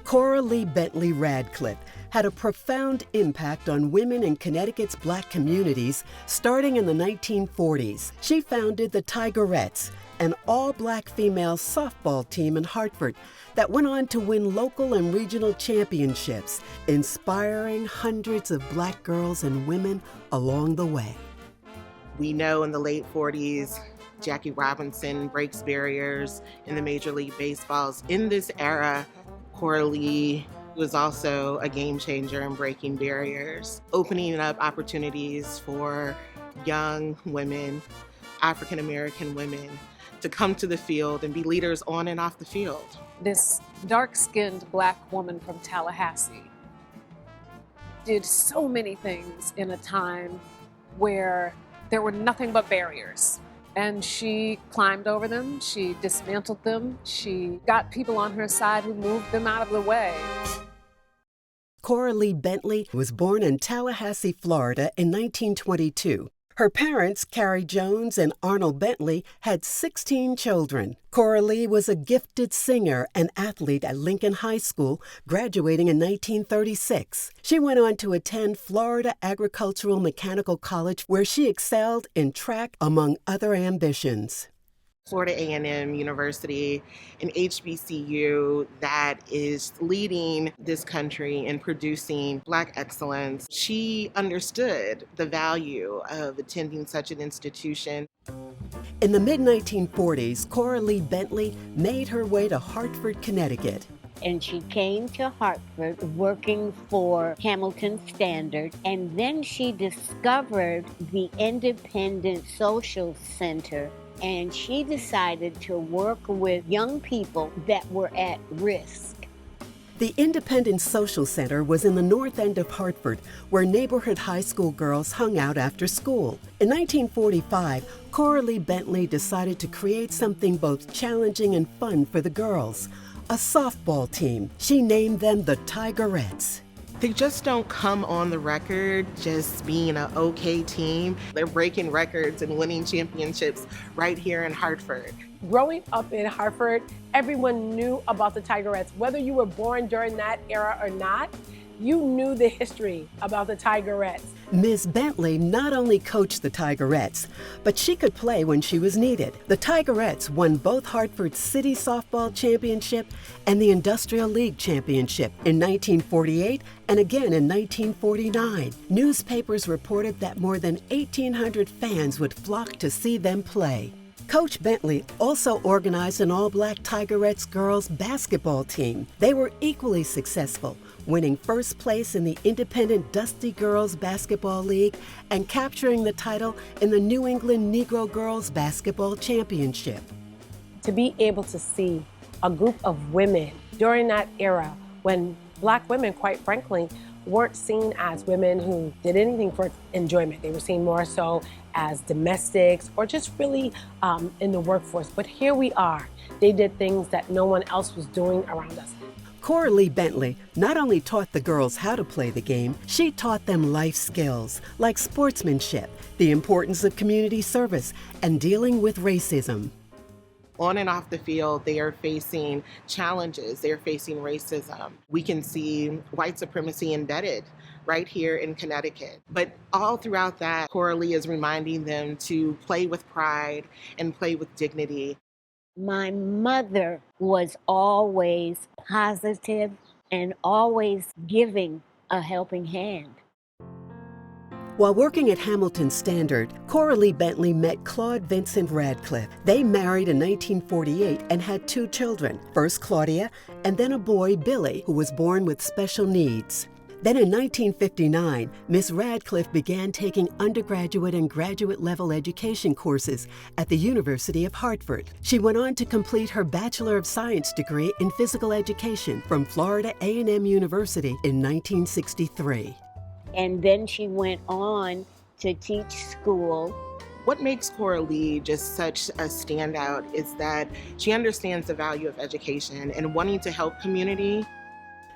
Cora Bentley Radcliffe had a profound impact on women in Connecticut's Black communities starting in the 1940s. She founded the Tigerettes, an all-Black female softball team in Hartford that went on to win local and regional championships, inspiring hundreds of Black girls and women along the way. We know in the late 40s, Jackie Robinson breaks barriers in the Major League Baseballs. In this era, Cora Lee was also a game changer in breaking barriers, opening up opportunities for young women, African American women, to come to the field and be leaders on and off the field. This dark-skinned Black woman from Tallahassee did so many things in a time where there were nothing but barriers. And she climbed over them, she dismantled them, she got people on her side who moved them out of the way. Cora Bentley was born in Tallahassee, Florida in 1922. Her parents, Carrie Jones and Arnold Bentley, had 16 children. Cora Lee was a gifted singer and athlete at Lincoln High School, graduating in 1936. She went on to attend Florida Agricultural Mechanical College, where she excelled in track, among other ambitions. Florida A&M University, an HBCU that is leading this country in producing Black excellence. She understood the value of attending such an institution. In the mid-1940s, Cora Bentley made her way to Hartford, Connecticut. And she came to Hartford working for Hamilton Standard, and then she discovered the Independent Social Center, and she decided to work with young people that were at risk. The Independent Social Center was in the north end of Hartford, where neighborhood high school girls hung out after school. In 1945, Cora Bentley decided to create something both challenging and fun for the girls, a softball team. She named them the Tigerettes. They just don't come on the record just being an okay team. They're breaking records and winning championships right here in Hartford. Growing up in Hartford, everyone knew about the Tigerettes. Whether you were born during that era or not, you knew the history about the Tigerettes. Ms. Bentley not only coached the Tigerettes, but she could play when she was needed. The Tigerettes won both Hartford's City Softball Championship and the Industrial League Championship in 1948 and again in 1949. Newspapers reported that more than 1,800 fans would flock to see them play. Coach Bentley also organized an all-Black Tigerettes girls basketball team. They were equally successful, winning first place in the Independent Dusty Girls Basketball League and capturing the title in the New England Negro Girls Basketball Championship. To be able to see a group of women during that era when Black women, quite frankly, weren't seen as women who did anything for enjoyment. They were seen more so as domestics or just really in the workforce. But here we are. They did things that no one else was doing around us. Cora Bentley not only taught the girls how to play the game, she taught them life skills like sportsmanship, the importance of community service, and dealing with racism. On and off the field, they are facing challenges. They're facing racism. We can see white supremacy embedded right here in Connecticut. But all throughout that, Cora Lee is reminding them to play with pride and play with dignity. My mother was always positive and always giving a helping hand. While working at Hamilton Standard, Cora Bentley met Claude Vincent Radcliffe. They married in 1948 and had 2 children, first Claudia and then a boy, Billy, who was born with special needs. Then in 1959, Miss Radcliffe began taking undergraduate and graduate level education courses at the University of Hartford. She went on to complete her Bachelor of Science degree in physical education from Florida A&M University in 1963. And then she went on to teach school. What makes Cora Lee just such a standout is that she understands the value of education and wanting to help community.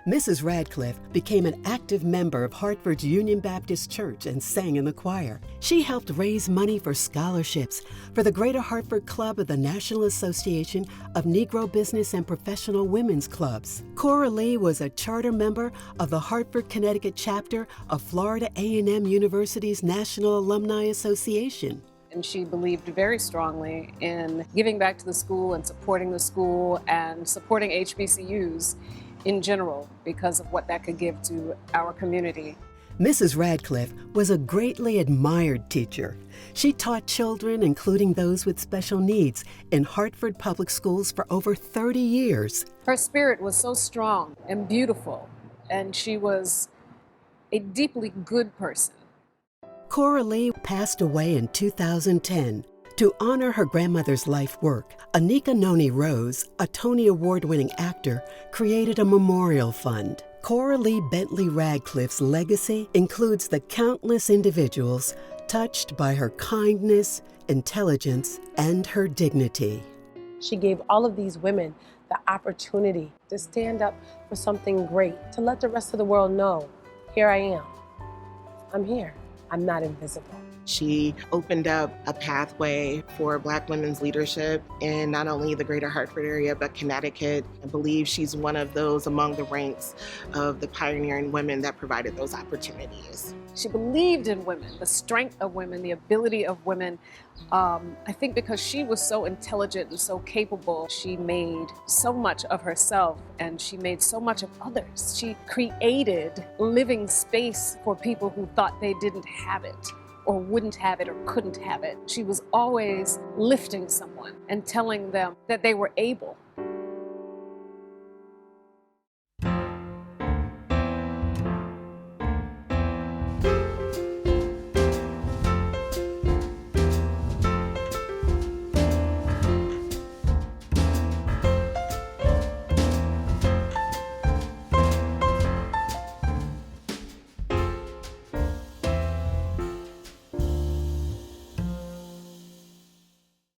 Mrs. Radcliffe became an active member of Hartford's Union Baptist Church and sang in the choir. She helped raise money for scholarships for the Greater Hartford Club of the National Association of Negro Business and Professional Women's Clubs. Cora Lee was a charter member of the Hartford, Connecticut chapter of Florida A&M University's National Alumni Association. And she believed very strongly in giving back to the school and supporting HBCUs in general because of what that could give to our community. Mrs. Radcliffe was a greatly admired teacher. She taught children, including those with special needs, in Hartford Public Schools for over 30 years. Her spirit was so strong and beautiful, and she was a deeply good person. Cora Lee passed away in 2010. To honor her grandmother's life work, Anika Noni Rose, a Tony Award-winning actor, created a memorial fund. Cora Lee Bentley Radcliffe's legacy includes the countless individuals touched by her kindness, intelligence, and her dignity. She gave all of these women the opportunity to stand up for something great, to let the rest of the world know, here I am. I'm here. I'm not invisible. She opened up a pathway for Black women's leadership in not only the greater Hartford area, but Connecticut. I believe she's one of those among the ranks of the pioneering women that provided those opportunities. She believed in women, the strength of women, the ability of women. I think because she was so intelligent and so capable, she made so much of herself and she made so much of others. She created living space for people who thought they didn't have it, or wouldn't have it, or couldn't have it. She was always lifting someone and telling them that they were able